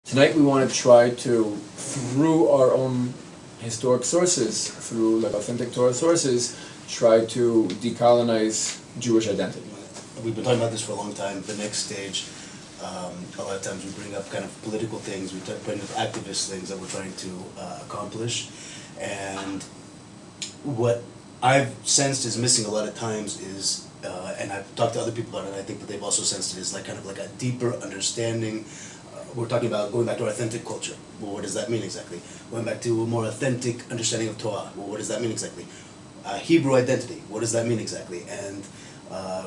Tonight we want to try to, through our own historic sources, through like authentic Torah sources, try to decolonize Jewish identity. We've been talking about this for a long time. The next stage, a lot of times we bring up kind of political things, we bring up activist things that we're trying to accomplish. And what I've sensed is missing a lot of times is, and I've talked to other people about it, and I think that they've also sensed it, is like kind of like a deeper understanding. We're talking about going back to our authentic culture. Well, what does that mean exactly? Going back to a more authentic understanding of Torah. Well, what does that mean exactly? Hebrew identity. What does that mean exactly? And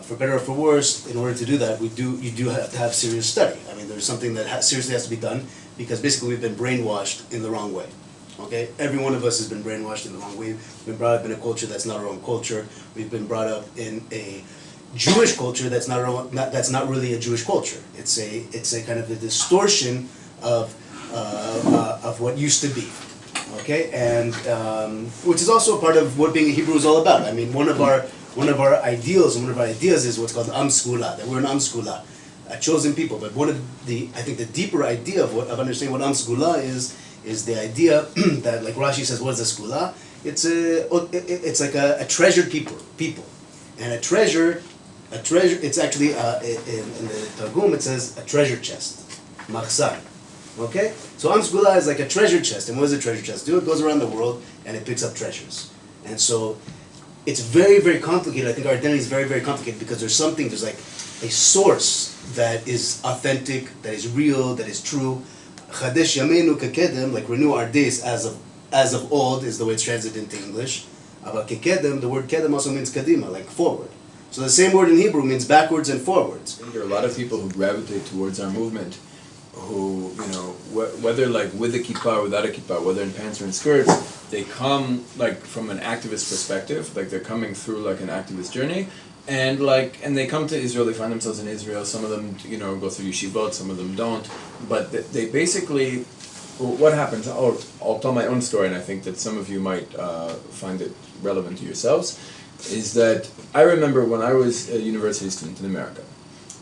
for better or for worse, in order to do that, you do have to have serious study. I mean, there's something that seriously has to be done, because basically we've been brainwashed in the wrong way. Okay, every one of us has been brainwashed in the wrong way. We've been brought up in a culture that's not our own culture. We've been brought up in a Jewish culture that's not really a Jewish culture. It's a kind of a distortion of what used to be. Okay, and which is also a part of what being a Hebrew is all about. I mean, one of our ideals is what's called Am Skula, that we're an Am Skula, a chosen people. But I think the deeper idea of understanding what Am Skula is the idea that, like Rashi says, what is a Skula? It's like a treasured people, and a treasure. It's actually in the Targum it says a treasure chest, machzan. Okay, so Am Skula is like a treasure chest, and what does a treasure chest do? It goes around the world and it picks up treasures, and so it's very, very complicated. I think our identity is very, very complicated, because there's like a source that is authentic, that is real, that is true. Chadesh Yameinu Kekedem, like renew our days as of old, is the way it's translated into English. But Kekedem, the word Kedem also means Kadima, like forward. So the same word in Hebrew means backwards and forwards. There are a lot of people who gravitate towards our movement, who, whether like with a kippah or without a kippah, whether in pants or in skirts, they come like from an activist perspective, like they're coming through like an activist journey, and they come to Israel, they find themselves in Israel. Some of them, go through yeshivot, some of them don't, but they basically, what happens, I'll tell my own story, and I think that some of you might find it relevant to yourselves, is that I remember when I was a university student in America,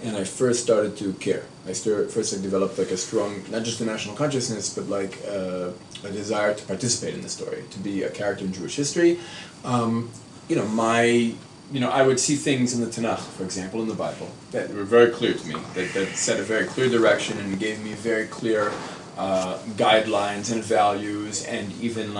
and I first started to care. I developed like a strong, not just a national consciousness, but like a desire to participate in the story, to be a character in Jewish history. I would see things in the Tanakh, for example, in the Bible, that were very clear to me, that set a very clear direction and gave me very clear guidelines and values, and even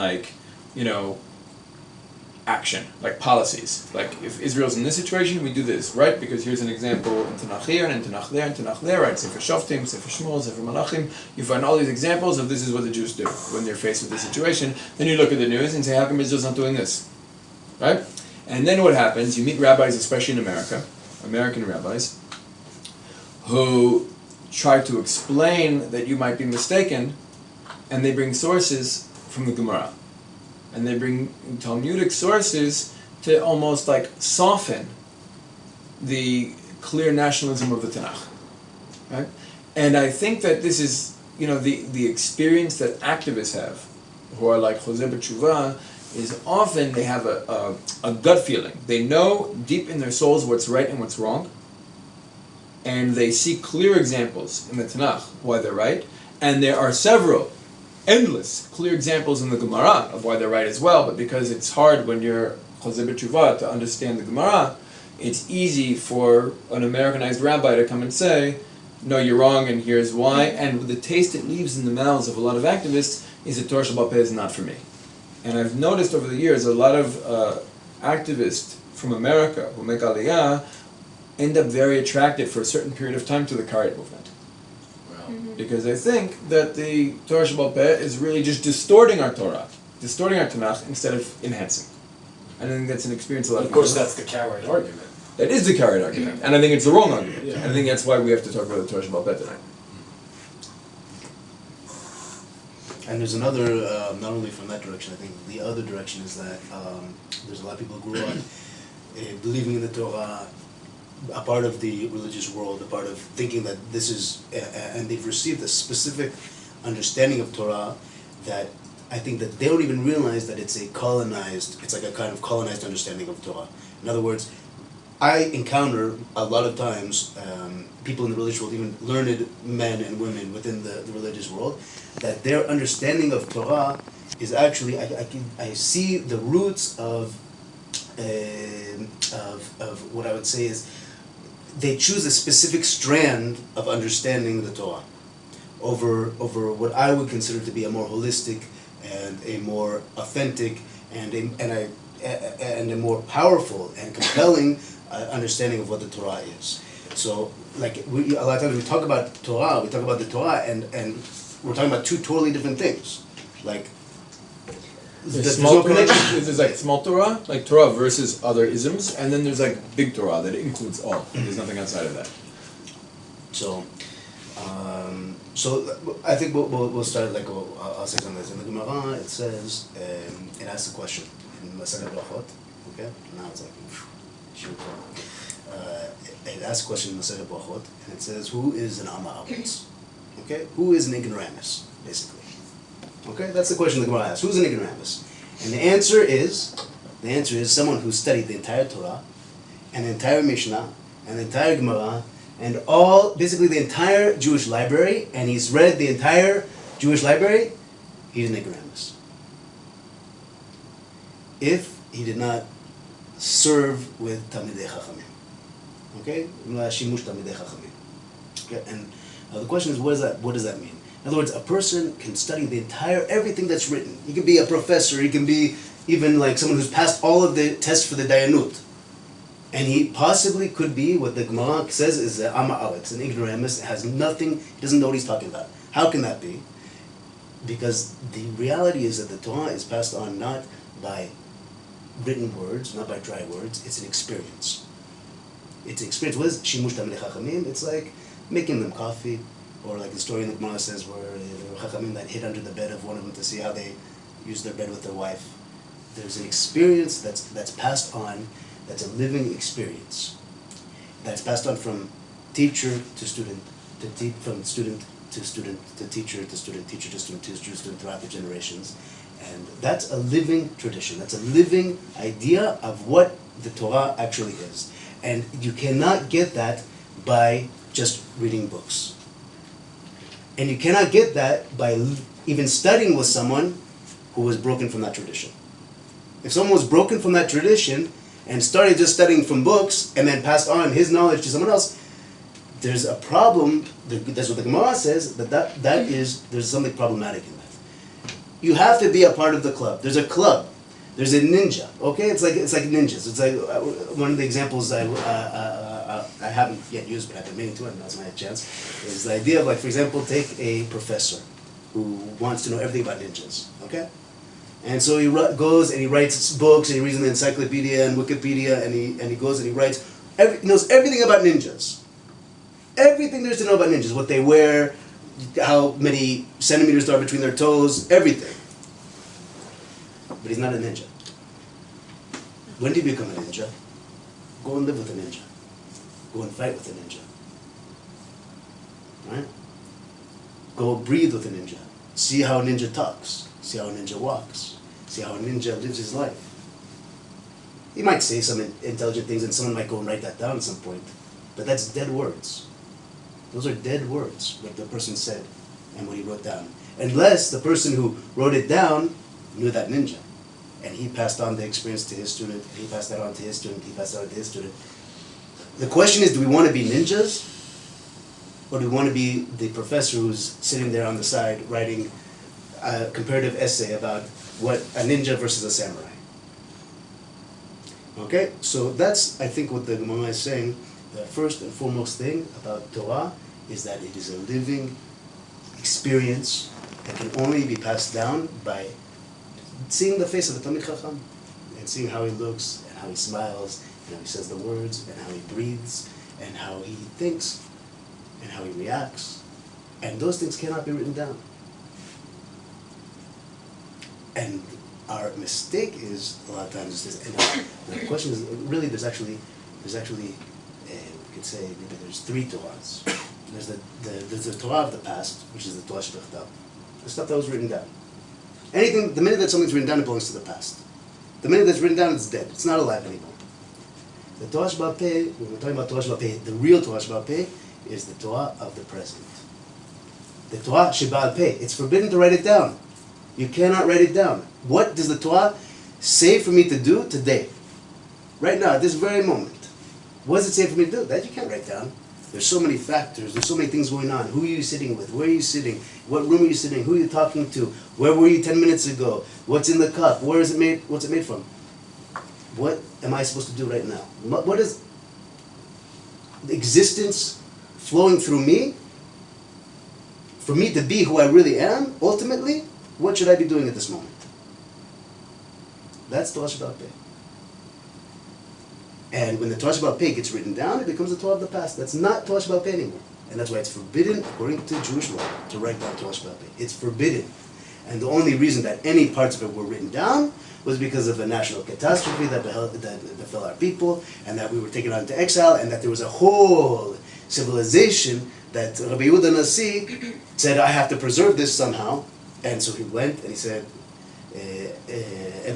action, like policies. Like, if Israel's in this situation, we do this, right? Because here's an example in Tanakh here, and in Tanakh there, and Tanakh there, right? Sefer Shoftim, Sefer Shmuel, Sefer Malachim. You find all these examples of this is what the Jews do when they're faced with this situation. Then you look at the news and say, how come Israel's not doing this? Right? And then what happens, you meet rabbis, especially in America, American rabbis, who try to explain that you might be mistaken, and they bring sources from the Gemara. And they bring Talmudic sources to almost like soften the clear nationalism of the Tanakh, right? And I think that this is, the experience that activists have, who are like Chozeh B'Tshuva, is often they have a gut feeling. They know deep in their souls what's right and what's wrong, and they see clear examples in the Tanakh why they're right, and there are endless clear examples in the Gemara of why they're right as well, but because it's hard when you're Chozeh B'Tshuva to understand the Gemara, it's easy for an Americanized rabbi to come and say, no, you're wrong, and here's why. And the taste it leaves in the mouths of a lot of activists is that Torah Sheba'al Peh is not for me. And I've noticed over the years a lot of activists from America who make Aliyah end up very attracted for a certain period of time to the Karite movement. Because I think that the Torah Sheba'al Peh is really just distorting our Torah, distorting our Tanakh instead of enhancing. And I think that's an experience a lot of people. Of course, that's the Karite argument. That is the Karite argument, and I think it's the wrong argument. Yeah. And I think that's why we have to talk about the Torah Sheba'al Peh tonight. And there's another, not only from that direction, I think the other direction is that there's a lot of people who grew up believing in the Torah, a part of the religious world, a part of thinking that this is, and they've received a specific understanding of Torah that I think that they don't even realize that it's like a kind of colonized understanding of Torah. In other words, I encounter a lot of times people in the religious world, even learned men and women within the religious world, that their understanding of Torah is actually, I see the roots of what I would say is they choose a specific strand of understanding the Torah over what I would consider to be a more holistic and a more authentic and a more powerful and compelling understanding of what the Torah is. So, like a lot of times we talk about Torah, we talk about the Torah, and we're talking about two totally different things. Like there's small Torah, there's like small Torah, like Torah versus other isms, and then there's like big Torah that includes all. There's nothing outside of that. So, I think we'll start like I'll say something. In the Gemara, it says it asks a question in Masechet Brachot. Okay, now it's like it asks a question in Masechet Brachot, and it says, "Who is an Amma Aretz?" Okay, who is an ignoramus, basically. Okay, that's the question the Gemara asks. Who's an ignoramus? And the answer is someone who studied the entire Torah, and the entire Mishnah, and the entire Gemara, and basically the entire Jewish library, and he's read the entire Jewish library. He's an ignoramus. If he did not serve with Talmidei Chachamim. Okay? Shimush Talmidei Chachamim. Okay? And the question is, what does that mean? In other words, a person can study everything that's written. He can be a professor, he can be even like someone who's passed all of the tests for the Dayanut. And he possibly could be what the Gemara says is an Amma Aretz, an ignoramus, has nothing, he doesn't know what he's talking about. How can that be? Because the reality is that the Torah is passed on not by written words, not by dry words, it's an experience. It's an experience. What is Shimush Talmidei Chachamim? It's like making them coffee, or like the story in the Gemara says where there were Chachamim that hid under the bed of one of them to see how they use their bed with their wife. There's an experience that's passed on, that's a living experience, that's passed on from teacher to student, from student to student to teacher to student, teacher to student to student throughout the generations. And that's a living tradition. That's a living idea of what the Torah actually is. And you cannot get that by just reading books. And you cannot get that by even studying with someone who was broken from that tradition. If someone was broken from that tradition and started just studying from books and then passed on his knowledge to someone else, there's a problem. That's what the Gemara says, there's something problematic in that. You have to be a part of the club. There's a club. There's a ninja. Okay, it's like ninjas. It's like one of the examples I haven't yet used, but I've been meaning to, and that's my chance. Is the idea of, like, for example, take a professor who wants to know everything about ninjas. Okay, and so he goes and he writes books and he reads in the encyclopedia and Wikipedia and he goes and he writes. He knows everything about ninjas. Everything there is to know about ninjas. What they wear, how many centimeters there are between their toes, everything. But he's not a ninja. When do you become a ninja? Go and live with a ninja. Go and fight with a ninja. Right? Go breathe with a ninja. See how a ninja talks. See how a ninja walks. See how a ninja lives his life. He might say some intelligent things and someone might go and write that down at some point. But that's dead words. Those are dead words, what the person said and what he wrote down. Unless the person who wrote it down knew that ninja. And he passed on the experience to his student, he passed that on to his student, he passed that on to his student. The question is, do we want to be ninjas? Or do we want to be the professor who's sitting there on the side writing a comparative essay about what a ninja versus a samurai? Okay, so that's, I think, what the Gemara is saying. The first and foremost thing about Torah is that it is a living experience that can only be passed down by seeing the face of the Talmid Chacham and seeing how he looks and how he smiles and how he says the words and how he breathes and how he thinks and how he reacts. And those things cannot be written down. And our mistake is a lot of times is this, and the question is really there's actually we could say maybe there's three Torahs. There's the Torah of the past, which is the Torah Shebechtav, the stuff that was written down. Anything, the minute that something's written down, it belongs to the past. The minute that's written down, it's dead. It's not alive anymore. The Torah Sheba'al Peh, when we're talking about Torah Sheba'al Peh, the real Torah Sheba'al Peh is the Torah of the present. The Torah Sheba'al Peh, it's forbidden to write it down. You cannot write it down. What does the Torah say for me to do today? Right now, at this very moment. What does it say for me to do? That you can't write down. There's so many factors, there's so many things going on. Who are you sitting with? Where are you sitting? What room are you sitting? Who are you talking to? Where were you 10 minutes ago? What's in the cup? Where is it made? What's it made from? What am I supposed to do right now? What is the existence flowing through me? For me to be who I really am, ultimately, what should I be doing at this moment? That's Torah Sheba'al Peh. And when the Torah Sheba'al Peh gets written down, it becomes the Torah of the past. That's not Torah Sheba'al Peh anymore. And that's why it's forbidden, according to Jewish law, to write down Torah Sheba'al Peh. It's forbidden. And the only reason that any parts of it were written down was because of a national catastrophe that befell our people, and that we were taken out into exile, and that there was a whole civilization that Rabbi Yehuda Nasi said, I have to preserve this somehow. And so he went and he said, and he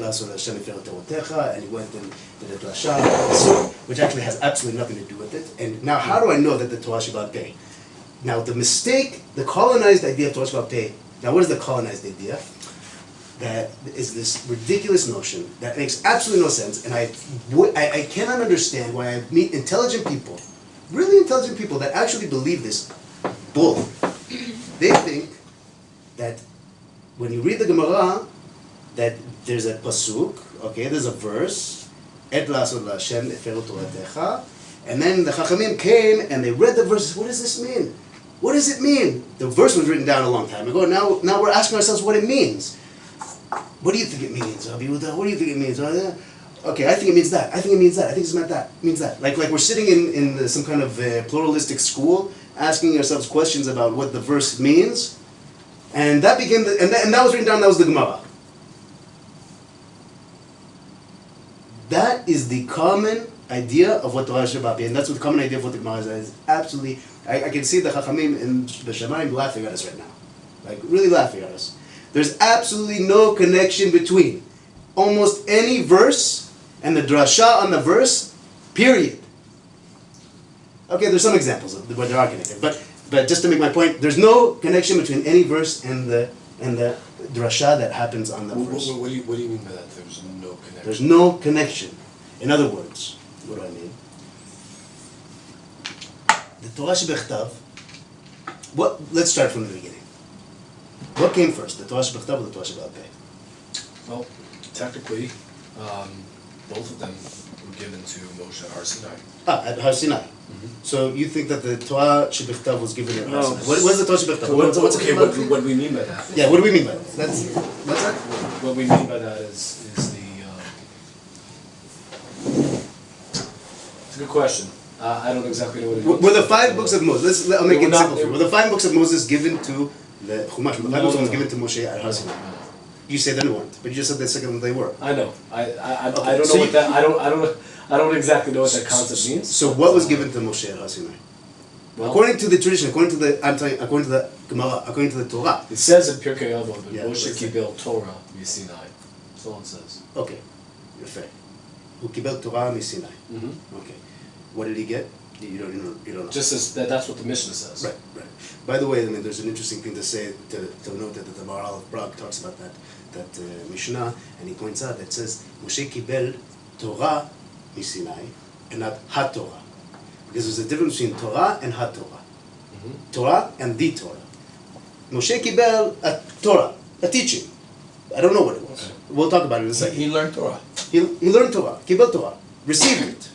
went and did a drasha, which actually has absolutely nothing to do with it. And now how do I know that the Torah Sheba'al Peh? Now the mistake, the colonized idea of Torah Sheba'al Peh, now what is the colonized idea? That is this ridiculous notion that makes absolutely no sense, and I cannot understand why I meet intelligent people, really intelligent people that actually believe this bull. They think that when you read the Gemara, that there's a pasuk, okay, there's a verse, Et la'asod la'Hashem eferu toratecha, and then the Chachamim came and they read the verses. What does this mean? What does it mean? The verse was written down a long time ago. Now we're asking ourselves what it means. What do you think it means, Rabbi Yehuda? What do you think it means? Okay, I think it means that. I think it means that. I think it's meant that. It means that. Like we're sitting in some kind of pluralistic school, asking ourselves questions about what the verse means, and that became and that was written down. That was the Gemara. That is the common idea of what Torah Sheba'al Peh, and that's what the common idea of what the Gemara is. Absolutely, I can see the Chachamim in B'Shamayim laughing at us right now, like really laughing at us. There's absolutely no connection between almost any verse and the drasha on the verse, period. Okay, there's some examples of where there are connected, but just to make my point, there's no connection between any verse and the drasha that happens on the verse. What do you mean by that? There's no connection. There's no connection. In other words, what do I mean? The Torah Shebechtav. Let's start from the beginning. What came first, the Torah Shebechtav or the Torah Sheba'al Peh? Well, technically, both of them were given to Moshe at Har Sinai. At Har Sinai. Mm-hmm. So you think that the Torah Shebechtav was given at Har Sinai? What is the Torah Shebechtav? What do we mean by that? Yeah, what do we mean by that? What's that? What we mean by that is the. It's a good question. I don't exactly know what it means. Were the 5 books of Moses? I'll make it simple for you. Were the 5 books of Moses given to the Chumash? The 5 books was given to Moshe at Har Sinai. You say they weren't, but you just said the second one they were. I know. I don't know what that. I don't exactly know what that concept means. So what was given to Moshe at Har Sinai? Well, according to the tradition, according to the Gemara, according to the Torah. It says in Pirkei Avot, Moshe kibel Torah miSinai. That's all it says. Okay, fair. Who kibel Torah miSinai. Mm-hmm. Okay. What did he get? You don't know. Just as that's what the Mishnah says. Right. By the way, I mean, there's an interesting thing to say to note that the Maharal of Prague talks about that Mishnah, and he points out that it says Moshe kibel Torah miSinai and not HaTorah, because there's a difference between Torah and HaTorah. Mm-hmm. Torah and the Torah. Moshe kibel a Torah, a teaching. I don't know what it was. Okay. We'll talk about it in a second. He learned Torah. He learned Torah, kibel Torah, received it.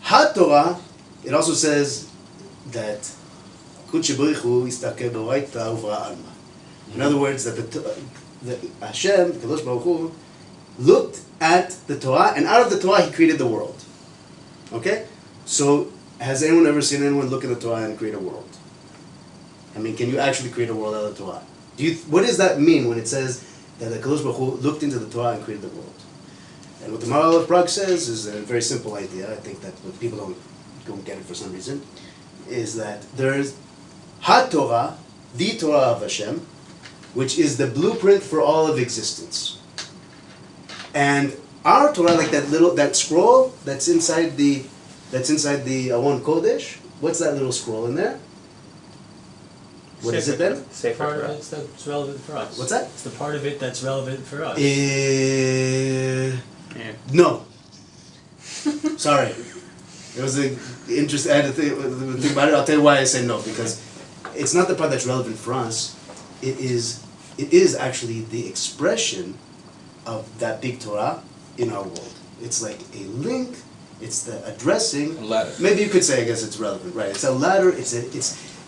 HaTorah, it also says that in other words, that the Hashem, Kadosh Baruch Hu, looked at the Torah, and out of the Torah He created the world. Okay? So, has anyone ever seen anyone look at the Torah and create a world? I mean, can you actually create a world out of the Torah? What does that mean when it says that the Kadosh Baruch Hu looked into the Torah and created the world? And what the Maharal of Prague says is a very simple idea. I think that what people don't get it for some reason, is that there's HaTorah, the Torah of Hashem, which is the blueprint for all of existence. And Our Torah, like that scroll that's inside the Aron Kodesh. What's that little scroll in there? What is it then? It's the part of it that's relevant for us. What's that? It's the part of it that's relevant for us. No. Sorry. It was an interesting. I had to think about it. I'll tell you why I say no, because it's not the part that's relevant for us. It is actually the expression of that big Torah in our world. It's like a link. It's the addressing. A ladder. Maybe you could say, I guess it's relevant, right? It's a ladder. It's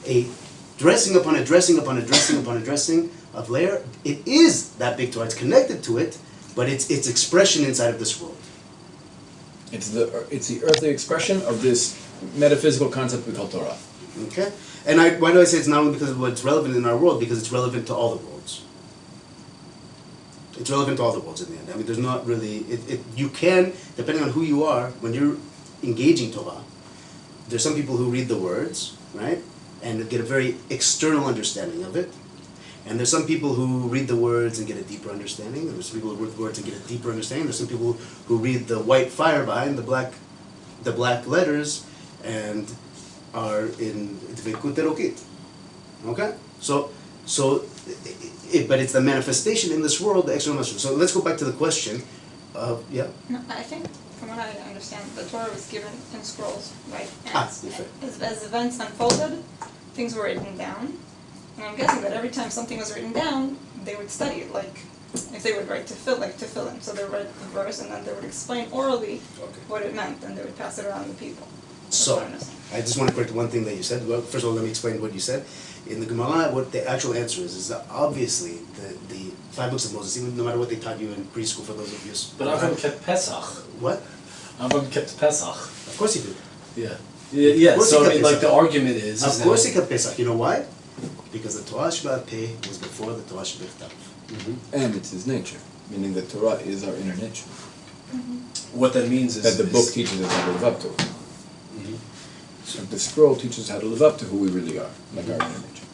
a dressing upon a dressing upon a dressing upon a dressing of layer. It is that big Torah. It's connected to it, but it's expression inside of this world. It's the earthly expression of this metaphysical concept we call Torah. Okay? And why do I say it's not only because of what's relevant in our world? Because it's relevant to all the worlds. It's relevant to all the worlds in the end. I mean, there's not really... you can, depending on who you are, when you're engaging Torah, there's some people who read the words, right? And get a very external understanding of it. And there's some people who read the words and get a deeper understanding. There's some people who read the words and get a deeper understanding. There's some people who read the white fire behind the black letters and are in Dveikut Elokit. Okay? But it's the manifestation in this world, the external message. So let's go back to the question of, yeah? No, I think, from what I understand, the Torah was given in scrolls, right? And Yes. as events unfolded, things were written down. And I'm guessing that every time something was written down, they would study it, like if they would write tefillin. So they would write the verse and then they would explain orally what it meant, and they would pass it around to people. So, I just want to correct one thing that you said. Well, first of all, let me explain what you said. In the Gemara, what the actual answer is that obviously the 5 books of Moses, even no matter what they taught you in preschool, for those of you... But Avram kept Pesach. What? Avram kept Pesach. Of course he did. Yeah. course So he I kept mean, like Pesach. the argument is. Of course he kept Pesach. You know why? Because the Torah Sheba'al Peh was before the Torah Shebechtav. And it's his nature, meaning that Torah is our inner nature. What that means is That the book teaches us how to live up to. So the scroll teaches us how to live up to who we really are, like our inner nature.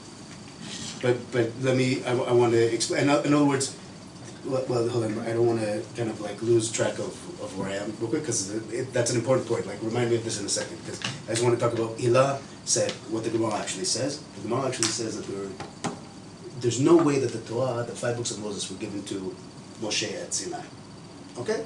But let me, I want to explain, in other words, well, hold on, I don't want to kind of like lose track of where I am real quick, because that's an important point, like remind me of this in a second, because I just want to talk about, Ilah said what the Gemara actually says. The Gemara actually says that there's no way that the Torah, the 5 books of Moses, were given to Moshe at Sinai. Okay?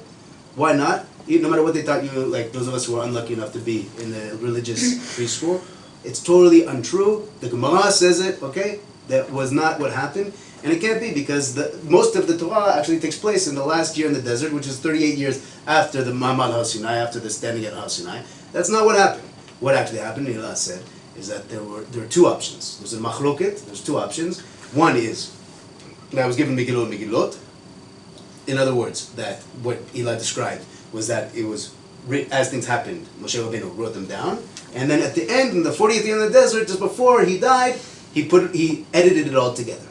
Why not? No matter what they taught you, like those of us who are unlucky enough to be in the religious preschool, it's totally untrue. The Gemara says it, okay? That was not what happened. And it can't be, because most of the Torah actually takes place in the last year in the desert, which is 38 years after the Ma'amad HaSinai, after the standing at HaSinai. That's not what happened. What actually happened, Ilah said, is that there were 2 options. There's a machloket, there's 2 options. One is, that was given Megillot. In other words, that what Ilah described was that it was, as things happened, Moshe Rabbeinu wrote them down, and then at the end, in the 40th year in the desert, just before he died, he edited it all together.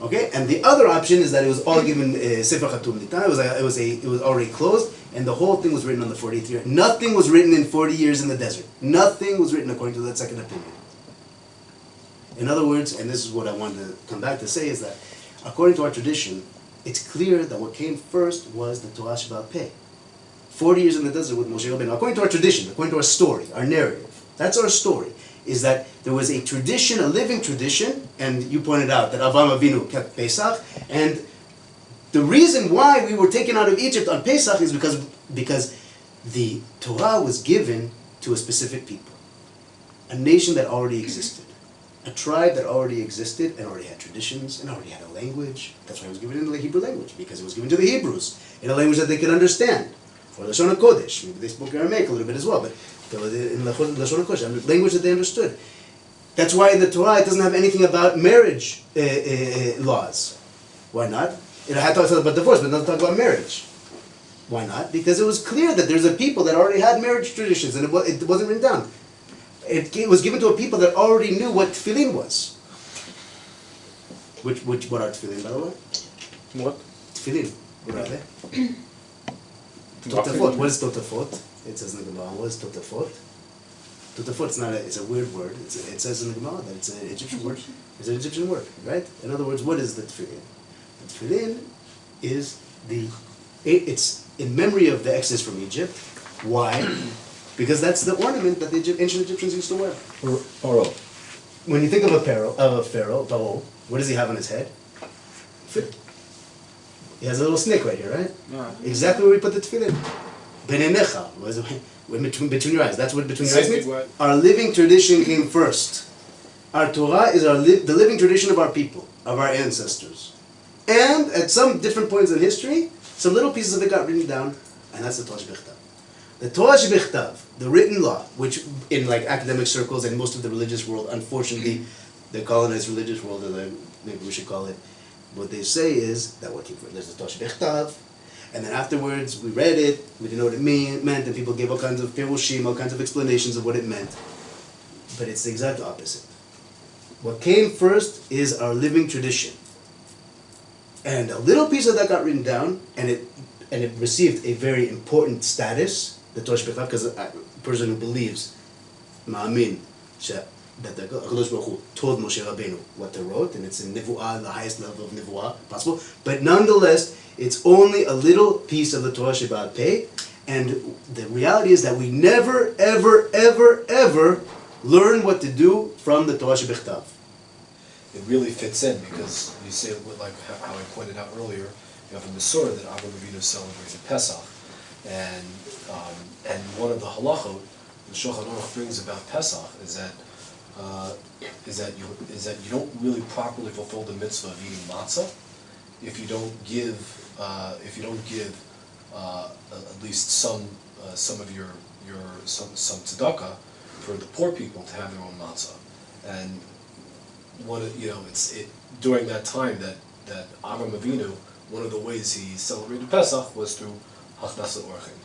Okay, and the other option is that it was all given Sefer Chatum Nita. It was already closed, and the whole thing was written on the 40th year. Nothing was written in 40 years in the desert. Nothing was written according to that second opinion. In other words, and this is what I wanted to come back to say, is that according to our tradition, it's clear that what came first was the Torah Sheba'al Peh. 40 years in the desert with Moshe Rabbeinu. According to our tradition, according to our story, our narrative, that's our story, is that there was a tradition, a living tradition, and you pointed out that Avraham Avinu kept Pesach, and the reason why we were taken out of Egypt on Pesach is because the Torah was given to a specific people, a nation that already existed. A tribe that already existed and already had traditions and already had a language. That's why it was given in the Hebrew language, because it was given to the Hebrews in a language that they could understand. For the Lashon HaKodesh, maybe they spoke Aramaic a little bit as well, but in the Lashon HaKodesh, a language that they understood. That's why in the Torah it doesn't have anything about marriage laws. Why not? It had talked about divorce, but it doesn't talk about marriage. Why not? Because it was clear that there's a people that already had marriage traditions, and it wasn't written down. It was given to a people that already knew what tefillin was. What are tefillin, by the way? What? Tefillin. What are they? Totafot. What is totafot? It says in the Gemara. What is totafot? Totafot it's a weird word. It says in the Gemara that it's an Egyptian word. It's an Egyptian word, right? In other words, what is the tefillin? The tefillin is the It's in memory of the exodus from Egypt. Why? Because that's the ornament that the ancient Egyptians used to wear. Paro. When you think of a pharaoh, Paro, what does he have on his head? He has a little snake right here, right? Yeah. Exactly where we put the tefillin. Benenecha, between your eyes. That's what between your eyes means. Our living tradition came first. Our Torah is the living tradition of our people, of our ancestors. And at some different points in history, some little pieces of it got written down, and that's the Torah Shebechtav. The Torah Shebechtav, the written law, which in like academic circles and most of the religious world, unfortunately, the colonized religious world, or maybe we should call it, what they say is that what there's the Torah Shebechtav, and then afterwards we read it, we didn't know what it meant, and people gave all kinds of pirushim, all kinds of explanations of what it meant. But it's the exact opposite. What came first is our living tradition. And a little piece of that got written down, and it received a very important status, the Torah Shebechtav, because a person who believes, ma'amin, that the HaKadosh Baruch Hu told Moshe Rabbeinu what to wrote, and it's in Nevuah, the highest level of Nevuah possible. But nonetheless, it's only a little piece of the Torah Sheba'al Pei, and the reality is that we never, ever, ever, ever learn what to do from the Torah Shebechtav. It really fits in because you say, like how I pointed out earlier, you have a Masorah that Avraham Avinu celebrated Pesach, and one of the halachot the Shulchan Aruch brings about Pesach is that you don't really properly fulfill the mitzvah of eating matzah if you don't give at least some tzedakah for the poor people to have their own matzah. And it's during that time that Avraham Avinu, one of the ways he celebrated Pesach was through Hachnasat Orchim.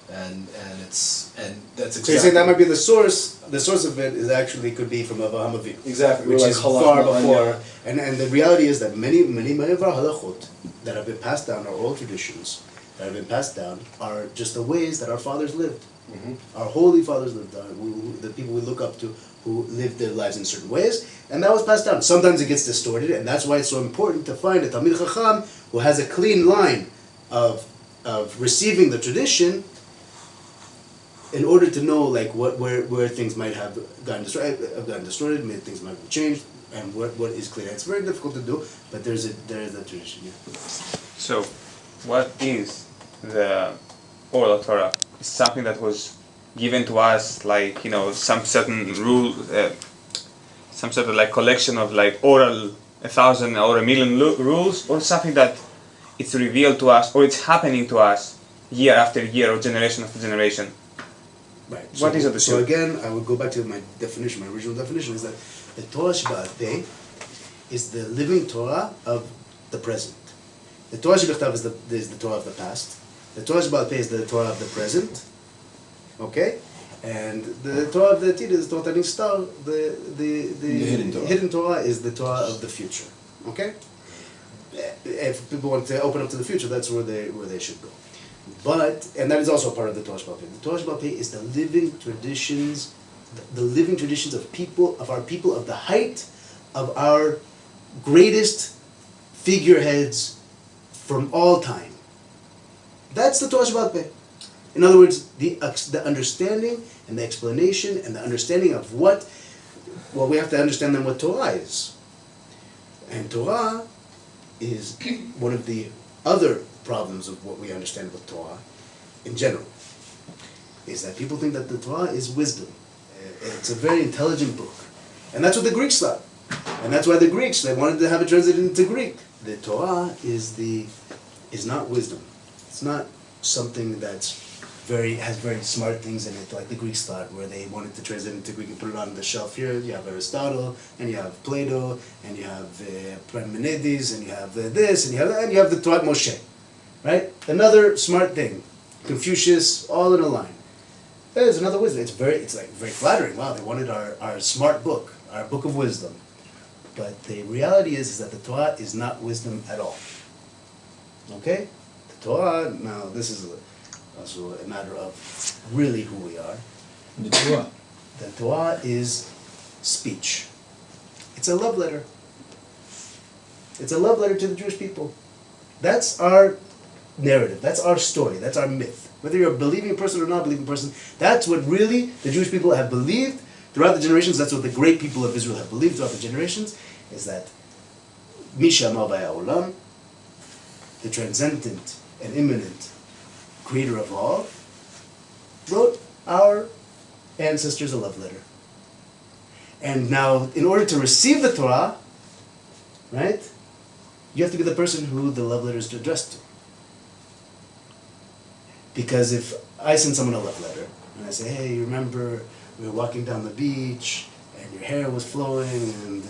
And that's exactly. So you're saying that might be the source. The source of it could be from Avraham Avinu. Exactly, which is far before. Yeah. And the reality is that many of our halachot that have been passed down, our oral traditions that have been passed down, are just the ways that our fathers lived. Mm-hmm. Our holy fathers lived. The people we look up to who lived their lives in certain ways, and that was passed down. Sometimes it gets distorted, and that's why it's so important to find a Talmid Chacham who has a clean line of receiving the tradition, in order to know like where things might have gotten distorted, maybe things might have changed, and what is clear. It's very difficult to do, but there is a tradition. Yeah. So, what is the oral Torah? It's something that was given to us, like some certain rule, some sort of like collection of like oral 1,000 or 1,000,000 rules, or something that it's revealed to us, or it's happening to us year after year, or generation after generation. Right. What is it? So again, I would go back to my definition. My original definition is that the Torah Sheba'al Pei is the living Torah of the present. The Torah Shebechtav is the Torah of the past. The Torah Sheba'al Pei is the Torah of the present. Okay, and the Torah of the Atid is Torah Tanin Star. The hidden Torah is the Torah of the future. Okay, if people want to open up to the future, that's where they should go. And that is also part of the Torah Sheba'al Pei. The Torah Sheba'al Pei is the living traditions, of our people, of the height of our greatest figureheads from all time. That's the Torah Sheba'al Pei. In other words, the understanding and the explanation and the understanding of we have to understand then what Torah is. And Torah is one of the other problems of what we understand with Torah in general, is that people think that the Torah is wisdom. It's a very intelligent book. And that's what the Greeks thought. And that's why the Greeks, they wanted to have it translated into Greek. The Torah is not wisdom. It's not something that's has very smart things in it, like the Greeks thought, where they wanted to translate it into Greek and put it on the shelf here. You have Aristotle, and you have Plato, and you have Parmenides, and you have this, and you have that, and you have the Torah Moshe. Right? Another smart thing. Confucius, all in a line. There's another wisdom. It's very flattering. Wow, they wanted our smart book, our book of wisdom. But the reality is that the Torah is not wisdom at all. Okay? The Torah, now this is also a matter of really who we are. The Torah. The Torah is speech. It's a love letter. It's a love letter to the Jewish people. That's our narrative. That's our story. That's our myth. Whether you're a believing person or not believing person, that's what really the Jewish people have believed throughout the generations. That's what the great people of Israel have believed throughout the generations, is that Misha Mavaya Olam, the transcendent and immanent creator of all, wrote our ancestors a love letter. And now, in order to receive the Torah, right, you have to be the person who the love letter is addressed to. Because if I send someone a love letter, and I say, hey, you remember we were walking down the beach, and your hair was flowing, and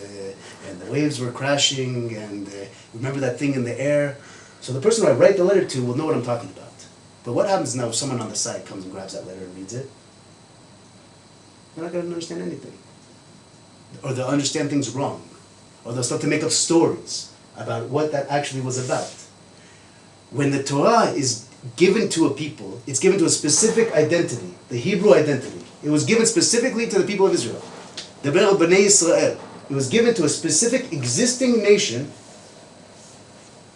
the waves were crashing, and remember that thing in the air? So the person who I write the letter to will know what I'm talking about. But what happens now if someone on the side comes and grabs that letter and reads it? They're not going to understand anything. Or they'll understand things wrong. Or they'll start to make up stories about what that actually was about. When the Torah is given to a people, it's given to a specific identity, the Hebrew identity. It was given specifically to the people of Israel. Deber B'nai Yisrael. It was given to a specific existing nation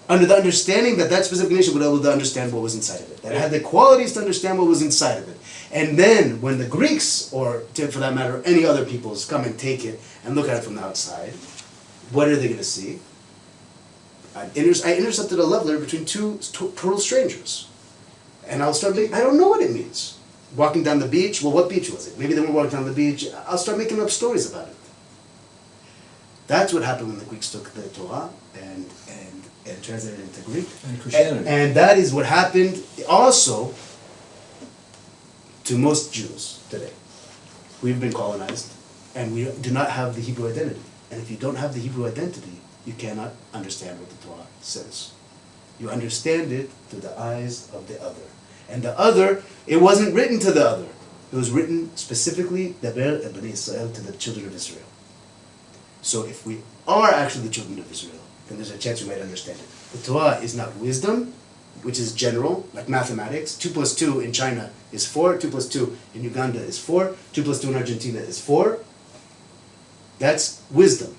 under the understanding that that specific nation would be able to understand what was inside of it. That it had the qualities to understand what was inside of it. And then when the Greeks, or for that matter, any other peoples come and take it and look at it from the outside, what are they going to see? I intercepted a love letter between two total strangers. And I'll start I don't know what it means. Walking down the beach, well, what beach was it? Maybe they were walking down the beach. I'll start making up stories about it. That's what happened when the Greeks took the Torah and translated it into Greek. And Christianity. And that is what happened also to most Jews today. We've been colonized, and we do not have the Hebrew identity. And if you don't have the Hebrew identity, you cannot understand what the Torah says. You understand it through the eyes of the other. And the other, it wasn't written to the other. It was written specifically, Daber B'nai Yisrael, to the children of Israel. So if we are actually the children of Israel, then there's a chance we might understand it. The Torah is not wisdom, which is general, like mathematics. 2 plus 2 in China is 4. 2 plus 2 in Uganda is 4. 2 plus 2 in Argentina is 4. That's wisdom.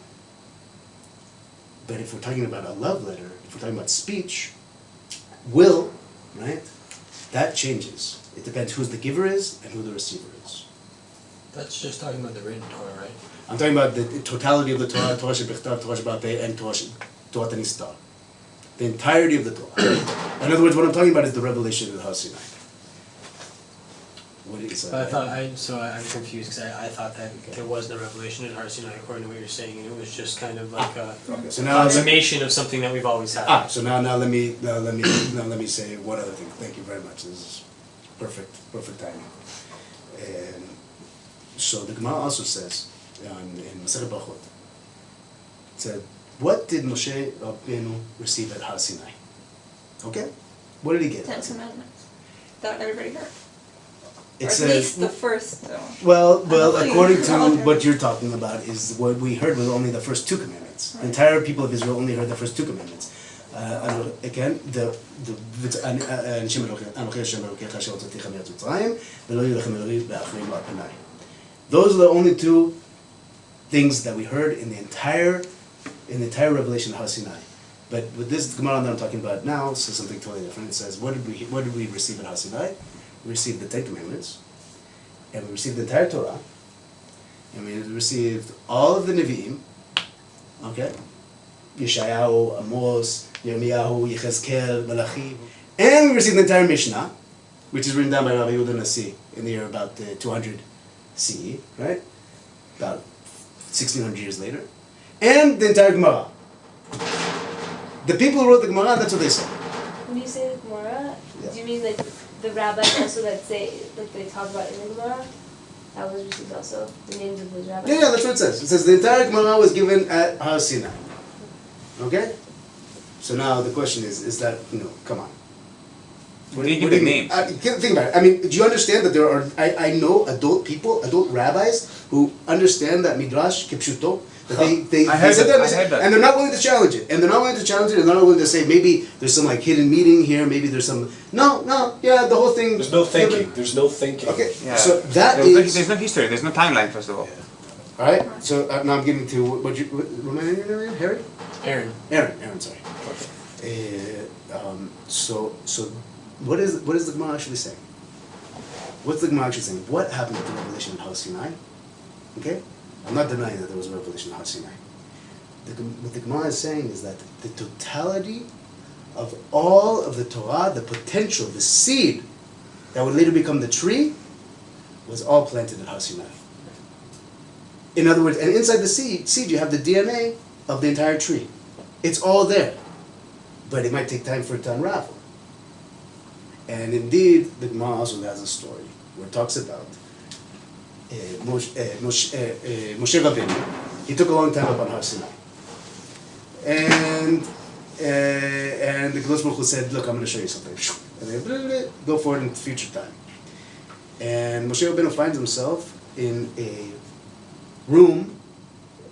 But if we're talking about a love letter, if we're talking about speech, will, right, that changes. It depends who the giver is and who the receiver is. That's just talking about the written Torah, right? I'm talking about the totality of the Torah, Torah Shebichtav, Torah Sheba'al-Peh, and Torah Tanistar. The entirety of the Torah. In other words, what I'm talking about is the revelation of Har Sinai. What do you say? I'm confused because I thought that there was no revelation in Har Sinai according to what you're saying, and it was just kind of like a So now consummation of something that we've always had. So now let me say one other thing. Thank you very much. This is perfect timing. So the Gemara also says in Masechet Brachot, it said, what did Moshe Rabbeinu receive at Har Sinai? Okay, what did he get? 10 Commandments that everybody heard. It Or at says, least the first. well, believe. according to what you're talking about, is what we heard was only the first 2 commandments. The entire people of Israel only heard the first 2 commandments. Again, those are the only 2 things that we heard in the entire revelation of Har Sinai. But with this Gemara that I'm talking about now says something totally different. It says, what did we receive at Har Sinai? We received the 10 Commandments, and we received the entire Torah, and we received all of the Nevi'im, okay? Yeshayahu, Amos, Yirmiyahu, Yechezkel, Malachi, and we received the entire Mishnah, which is written down by Rabbi Yehuda Nasi in the year about 200 CE, right? About 1600 years later, and the entire Gemara. The people who wrote the Gemara, that's what they said. When you say the Gemara, Yeah. do you mean like the rabbis also that say, like they talk about in the Gemara? That was received also, the names of those rabbis? Yeah, that's what it says. It says the entire Gemara was given at Har Sinai. Okay? So now the question is that, come on. What do you give the names? Think about it. I mean, do you understand that there are, I know adult rabbis who understand that Midrash Kipshuto, that they I heard sit that, there I heard that. and they're not willing to challenge it. And they're not willing to challenge it, and they're not willing to say, maybe there's some like hidden meaning here, maybe there's some, the whole thing. There's no thinking. There's no thinking. Okay, Yeah. so that There's no history, there's no timeline, first of all. Alright, so now I'm getting to, remind me of your name, Harry? Aaron. Aaron, sorry. So what is the Gemara actually saying? What's the Gemara actually saying? What happened with the revelation in Har Sinai? Okay? I'm not denying that there was a revelation in Har Sinai. What the Gemara is saying is that the totality of all of the Torah, the potential, the seed that would later become the tree, was all planted at Har Sinai. In other words, and inside the seed you have the DNA of the entire tree. It's all there. But it might take time for it to unravel. And indeed, the Gemara also has a story where it talks about Moshe Rabbeinu. He took a long time up on Har Sinai. And the Kadosh Baruch Hu said, look, I'm going to show you something. And they go for it in future time. And Moshe Rabbeinu finds himself in a room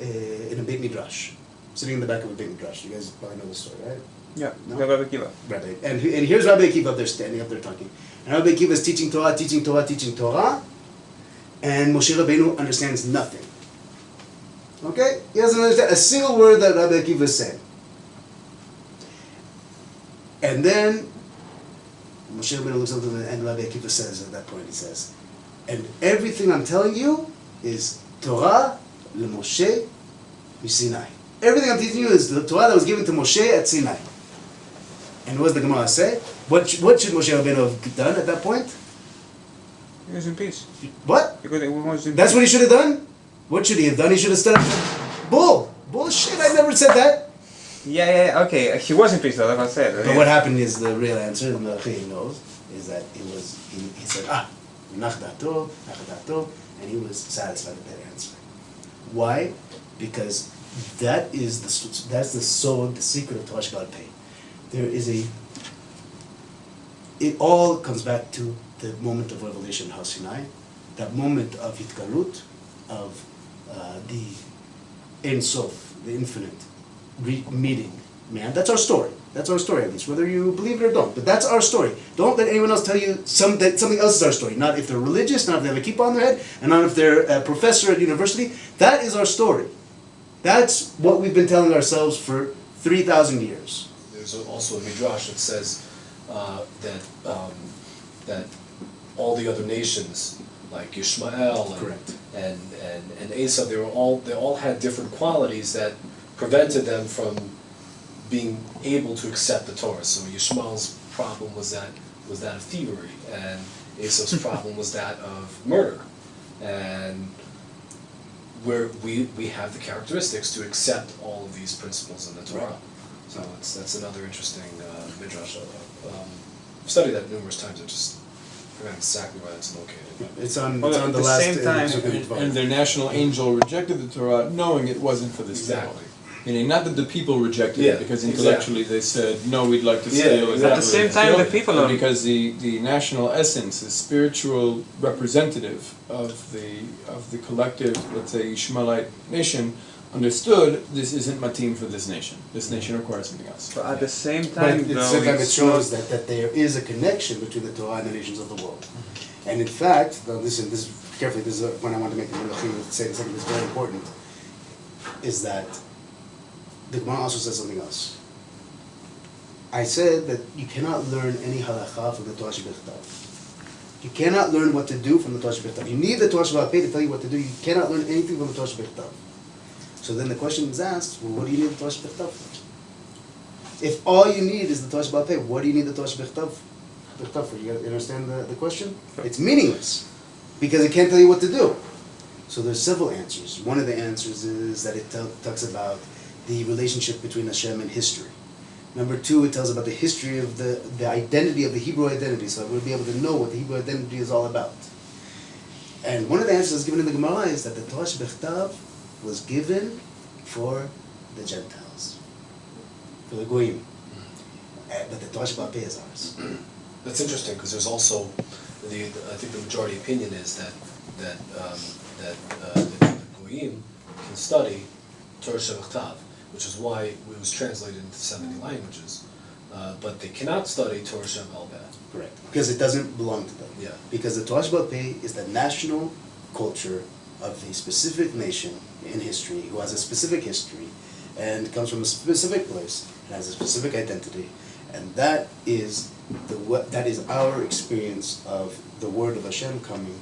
in a BEIT MIDRASH, sitting in the back of a BEIT MIDRASH. You guys probably know the story, right? Yeah, No? Rabbi Akiva. Rabbi. And here's Rabbi Akiva up there standing up there talking. And Rabbi Akiva is teaching Torah, and Moshe Rabbeinu understands nothing. Okay? He doesn't understand a single word that Rabbi Akiva is saying. And then Moshe Rabbeinu looks up to him, and Rabbi Akiva says at that point, he says, and everything I'm telling you is Torah LeMoshe Sinai. Everything I'm teaching you is the Torah that was given to Moshe at Sinai. And what does the Gemara say? What should Moshe Rabbeinu have done at that point? He was in peace. What? Because he was in That's peace. what he should have done? What should he have done? He should have stood up and said, bullshit, I never said that. Yeah, okay. He was in peace, though, like I said. But what happened is the real answer, and the Chayim knows, is that he said, nach dato, and he was satisfied with that answer. Why? Because that's the sod, the secret of Torah Sheba'al Peh. There is it all comes back to the moment of revelation in Har Sinai, that moment of hitgalut, of the Ein Sof, the infinite, meeting man. That's our story. That's our story, at least, whether you believe it or don't. But that's our story. Don't let anyone else tell you that something else is our story. Not if they're religious, not if they have a kippah on their head, and not if they're a professor at university. That is our story. That's what we've been telling ourselves for 3,000 years. There's also a midrash that says that all the other nations, like Ishmael and Esau, they all had different qualities that prevented them from being able to accept the Torah. So Ishmael's problem was that of thievery, and Esau's problem was that of murder. And where we have the characteristics to accept all of these principles in the Torah. Right. So that's another interesting midrash. I've studied that numerous times. I just forgot exactly where it's located. It's on Well, the at the last same time, And their national angel rejected the Torah, knowing it wasn't for this Exactly. people. Meaning, not that the people rejected Yeah, it, because intellectually they said, no, we'd like to Yeah, steal. exactly. At the same time, the people But are... because the national essence, the spiritual representative of the collective, let's say, Ishmaelite nation, understood this isn't matim for this nation. This nation requires something else. But at the same But time, at the though, same time, it it's shows not- that there is a connection between the Torah and the nations of the world. And in fact, now listen, this is carefully. This is a point I want to make. The say something that's very important. Is that the Gemara also says something else. I said that you cannot learn any halacha from the Torah Shebechtav. You cannot learn what to do from the Torah Shebechtav. You need the Torah Sheba'al Peh to tell you what to do. You cannot learn anything from the Torah Shebechtav. So then the question is asked, well, what do you need the Torah Shebechtav for? If all you need is the Torah Sheba'al Peh, what do you need the Torah Shebechtav for? You understand the question? It's meaningless, because it can't tell you what to do. So there's several answers. One of the answers is that it talks about the relationship between Hashem and history. Number two, it tells about the history of the identity of the Hebrew identity, so we'll be able to know what the Hebrew identity is all about. And one of the answers that's given in the Gemara is that the Torah Shebechtav was given for the Gentiles, for the Goyim. But the Torah Sheba'al Peh is ours. That's interesting, because there's also I think the majority opinion is that the Goyim can study Torah Shebechtav, which is why it was translated into 70 languages, but they cannot study Torah Sheba'al Peh. Correct. Because it doesn't belong to them. Yeah. Because the Torah Sheba'al Peh is the national culture of a specific nation in history, who has a specific history, and comes from a specific place, and has a specific identity, And that is that is our experience of the word of Hashem coming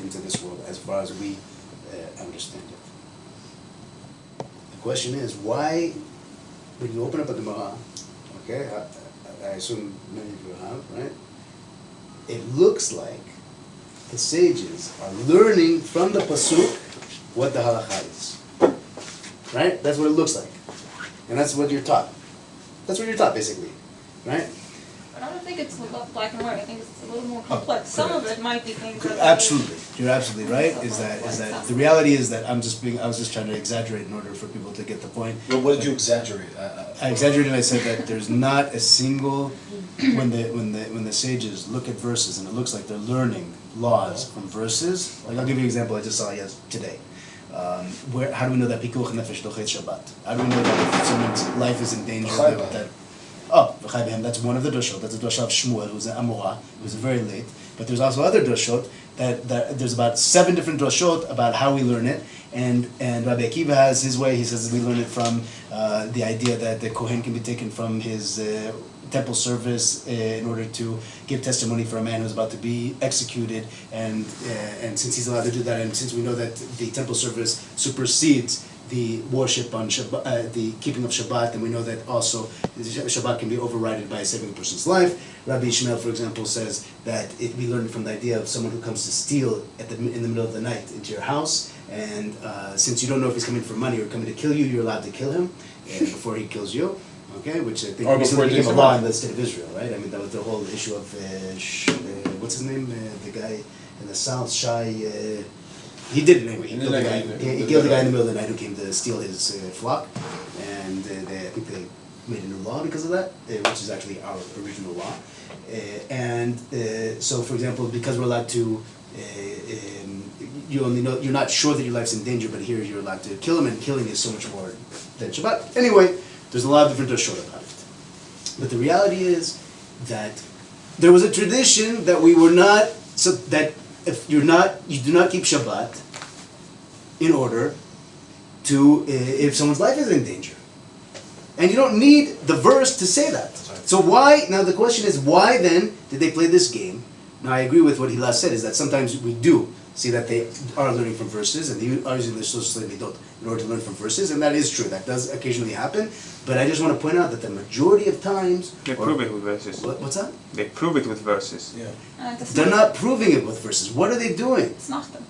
into this world as far as we understand it. The question is, why, when you open up a Gemara, okay, I assume many of you have, right? It looks like the sages are learning from the pasuk what the halakha is, right? That's what it looks like, and that's what you're taught. That's what you're taught, basically, right? But I don't think it's black and white. I think it's a little more complex. Some of it might be things that Absolutely, you're absolutely right. Is that the reality is that I was just trying to exaggerate in order for people to get the point. Well, what did you exaggerate? I exaggerated. I said that there's not a single when the sages look at verses and it looks like they're learning laws from verses. Like I'll give you an example. I just saw today. How do we know that pikuach nefesh dochet Shabbat? How do we know that if someone's life is in danger? That's one of the doshot. That's a dosha of Shmuel, who's an Amorah, who's very late. But there's also other doshot that there's about 7 different doshot about how we learn it. And Rabbi Akiva has his way. He says we learn it from the idea that the Kohen can be taken from his temple service in order to give testimony for a man who's about to be executed, and since he's allowed to do that, and since we know that the temple service supersedes the worship on Shabbat, the keeping of Shabbat, and we know that also Shabbat can be overridden by saving a person's life. Rabbi Ishmael, for example, says that we learn from the idea of someone who comes to steal in the middle of the night into your house, and since you don't know if he's coming for money or coming to kill you, you're allowed to kill him before he kills you. Okay, which I think recently became a law in the state of Israel, right? I mean, that was the whole issue of what's his name, the guy in the south, Shai. He did it anyway. He killed the guy. He killed the guy in the middle of the night who came to steal his flock, and I think they made a new law because of that, which is actually our original law. So, for example, because we're allowed to, you're not sure that your life's in danger, but here you're allowed to kill him, and killing is so much more than Shabbat. Anyway, there's a lot of different doshot about it. But the reality is that there was a tradition that we were not, so that if you do not keep Shabbat in order to, if someone's life is in danger. And you don't need the verse to say that. So why, now the question is, why then did they play this game? Now I agree with what Hilas said, is that sometimes we do see that they are learning from verses, and they are using the social midot in order to learn from verses, and that is true. That does occasionally happen. But I just want to point out that the majority of times they prove it with verses. What's that? They prove it with verses. Yeah. They're not proving it with verses. What are they doing? It's not them.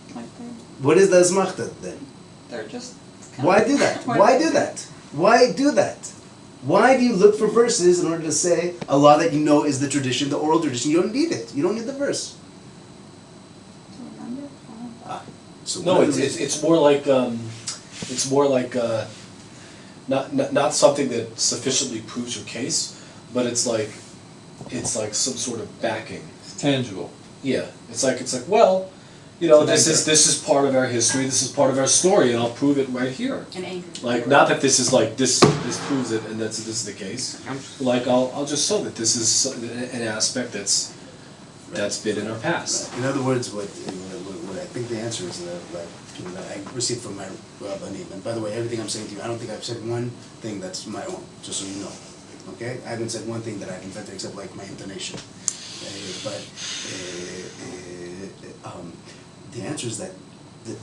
What is the asmachta then? They're just. Why do that? Why do that? Why do that? Why do you look for verses in order to say a law that you know is the tradition, the oral tradition? You don't need it. You don't need the verse. So no, it's more like not something that sufficiently proves your case, but it's like some sort of backing. It's tangible. Yeah, it's like well, you know, this is part of our history. This is part of our story, and I'll prove it right here. An anchor. Like, not that this is like this proves it, and this is the case. Like, I'll just show that this is an aspect that's been in our past. In other words, what I think the answer is that I received from my Rabbanim. And by the way, everything I'm saying to you, I don't think I've said one thing that's my own, just so you know. Okay? I haven't said one thing that I've invented except like my intonation. The answer is that the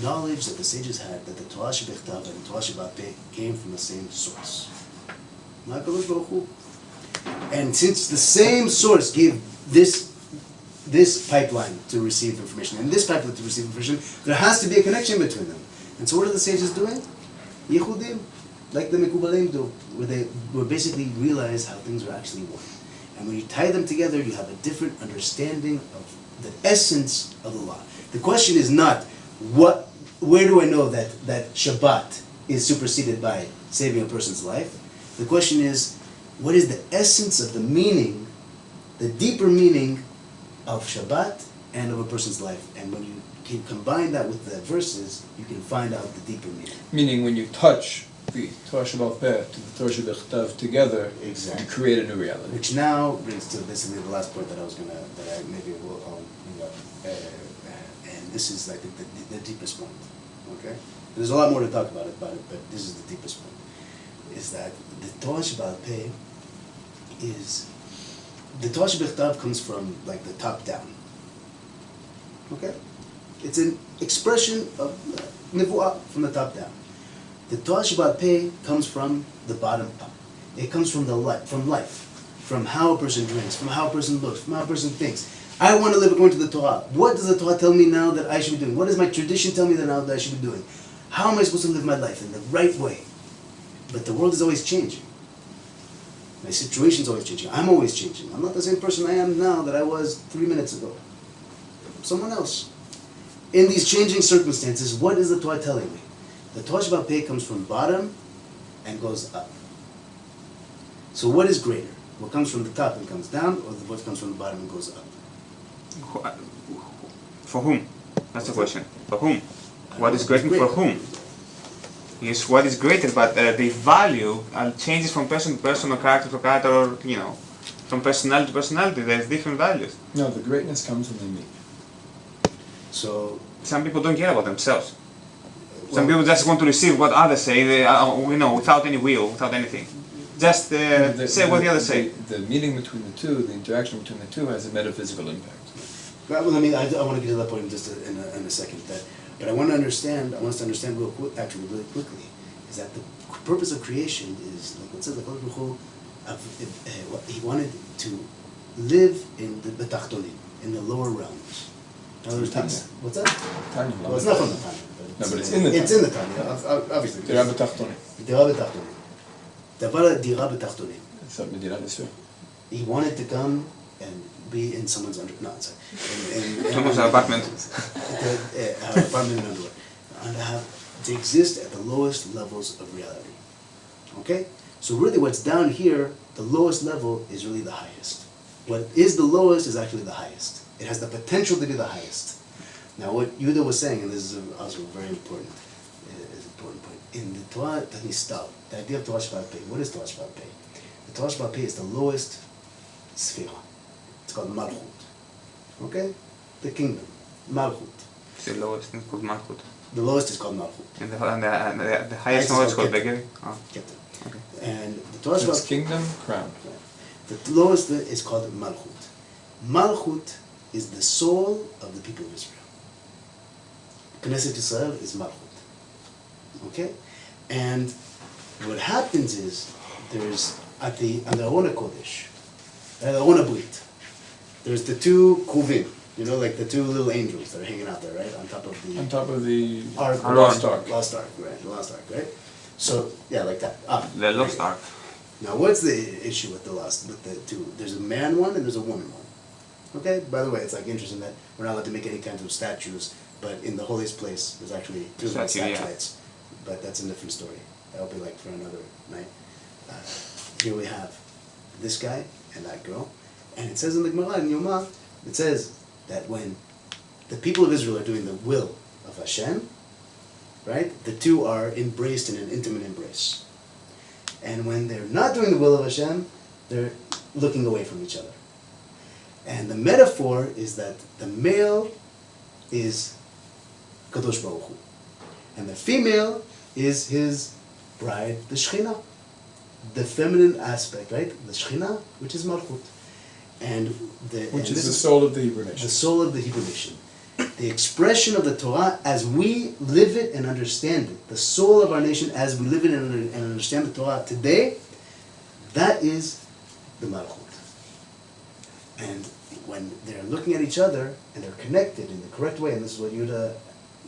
knowledge that the sages had, that the Torah Shebechtav and the Torah Sheba'al Peh came from the same source. HaKadosh Baruch Hu. And since the same source gave this pipeline to receive information and this pipeline to receive information, there has to be a connection between them. And so what are the sages doing? Yehudim, like the Mekubalim do, where they basically realize how things are actually one. And when you tie them together, you have a different understanding of the essence of the law. The question is not, where do I know that Shabbat is superseded by saving a person's life? The question is, what is the essence of the meaning, the deeper meaning of Shabbat and of a person's life? And when you can combine that with the verses, you can find out the deeper meaning. Meaning when you touch the Torah Sheba'al Peh to the Torah Shebechtav together, Exactly. you create a new reality. Which now brings to basically the last point that I maybe will and this is, I think, the deepest point. Okay, there's a lot more to talk about it, but this is the deepest point. Is that the Torah Sheba'al Peh is the Torah Shebechtav comes from like the top down. Okay? It's an expression of Nevuah from the top down. The Torah Sheba'al Peh comes from the bottom up. It comes from life, from how a person drinks, from how a person looks, from how a person thinks. I want to live according to the Torah. What does the Torah tell me now that I should be doing? What does my tradition tell me now that I should be doing? How am I supposed to live my life in the right way? But the world is always changing. My situation is always changing. I'm always changing. I'm not the same person I am now that I was 3 minutes ago. I'm someone else. In these changing circumstances, what is the Torah telling me? The Torah Sheba'al Peh comes from bottom and goes up. So what is greater? What comes from the top and comes down, or what comes from the bottom and goes up? For whom? That's the question. For whom? What is greater for whom? Yes, what is greater, but the value changes from person to person, or character to character, or from personality to personality. There's different values. No, the greatness comes when they meet. So some people don't care about themselves. Some people just want to receive what others say, without any will, without anything. Just say what the others say. The meeting between the two, the interaction between the two, has a metaphysical impact. Well, I want to get to that point in a second. But I want us to understand really quickly, is that the purpose of creation is, like what said the Kodesh Baruch Hu, he wanted to live in the Tachtonim, in the lower realms. In other words, what's that? Tanya. Well, it's not from the Tanya. No, but it's in the Tanya. It's in the Tanya, obviously. Dira b'tachtonim. Dira b'tachtonim. Davar dira b'tachtonim. It's not Medina Nisra. He wanted to come and be in someone's underwear. No, sorry. Someone's apartment. Apartment and underwear. And to exist at the lowest levels of reality. Okay? So really what's down here, the lowest level is really the highest. What is the lowest is actually the highest. It has the potential to be the highest. Now what Yudah was saying, and this is also very important, point. In the Torah Tanistal, the idea of Torah Sheba'al Peh, what is Torah Sheba'al Peh? The Torah Sheba'al Peh is the lowest sphere. It's called Malchut. Okay? The kingdom. Malchut. The lowest is called Malchut. The lowest is called Malchut. And the highest one is called Begel? Oh. Keter. Okay. And the Torah So it's Sheba'al kingdom, crown. The lowest is called Malchut. Malchut is the soul of the people of Israel. Knesset Yisrael is Malchut. Okay? And what happens is, there's, on the Arona Kodesh, the Arona BEIT, there's the two Kruvim, like the two little angels that are hanging out there, right? On top of the Ark, Lost Ark. Lost Ark, right? The Lost Ark, right? So, yeah, like that. The Lost Ark. Now, what's the issue with the two? There's a man one and there's a woman one. Okay? By the way, it's like interesting that we're not allowed to make any kinds of statues, but in the holiest place, there's actually two statuettes. But that's a different story. That'll be like for another night. Here we have this guy and that girl. And it says in the Gemara, in Yomah, it says that when the people of Israel are doing the will of Hashem, right, the two are embraced in an intimate embrace. And when they're not doing the will of Hashem, they're looking away from each other. And the metaphor is that the male is Kadosh Baruch Hu, and the female is his bride, the Shekhinah, the feminine aspect, right? The Shekhinah, which is Malchut, Which is the soul of the Hebrew nation. The soul of the Hebrew nation. The expression of the Torah as we live it and understand it, the soul of our nation as we live it and understand the Torah today, that is the Malchut. And when they're looking at each other and they're connected in the correct way, and this is what Yudah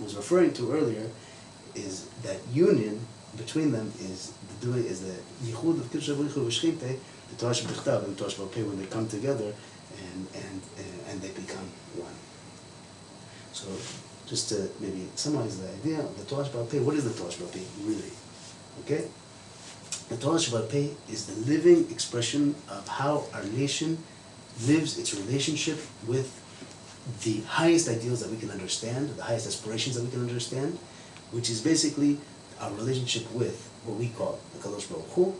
was referring to earlier, is that union between them is the yichud of Kiddush Avrichu v'Shchinte, the Torah Shebechtav and the Torah Sheba'al Peh, when they come together and they become one. So just to maybe summarize the idea of the Torah Sheba'al Peh, what is the Torah Sheba'al Peh really? Okay? The Torah Sheba'al Peh is the living expression of how our nation lives its relationship with the highest ideals that we can understand, the highest aspirations that we can understand, which is basically our relationship with what we call the Kadosh Baruch Hu,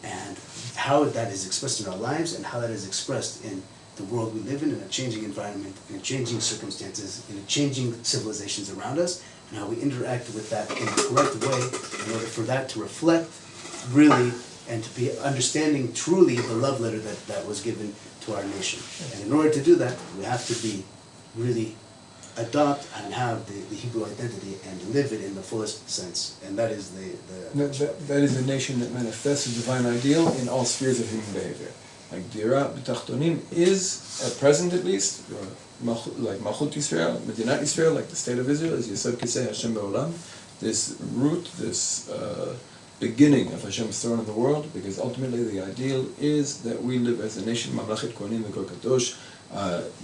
and how that is expressed in our lives, and how that is expressed in the world we live in a changing environment, in changing circumstances, in changing civilizations around us, and how we interact with that in the correct way in order for that to reflect really and to be understanding truly the love letter that was given to our nation. And in order to do that, we have to be really adopt and have the Hebrew identity and live it in the fullest sense. And that is That is a nation that manifests the divine ideal in all spheres of human behavior. Like Dira B'Tachtonim is, at present at least, like Malchut Yisrael, Medinat Yisrael, like the state of Israel, is Yesod Kisei Hashem Be'olam, this root, this beginning of Hashem's throne in the world, because ultimately the ideal is that we live as a nation, Mamlachet Kohanim V'Kol Kadosh,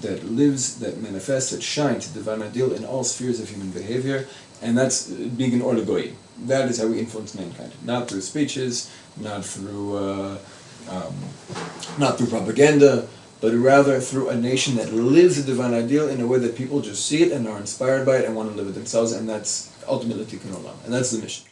that lives, that manifests, that shines the divine ideal in all spheres of human behavior, and that's Bigan or Goyim. That is how we influence mankind. Not through speeches, not through propaganda, but rather through a nation that lives the divine ideal in a way that people just see it and are inspired by it and want to live it themselves, and that's ultimately Tikkun Olam, and that's the mission.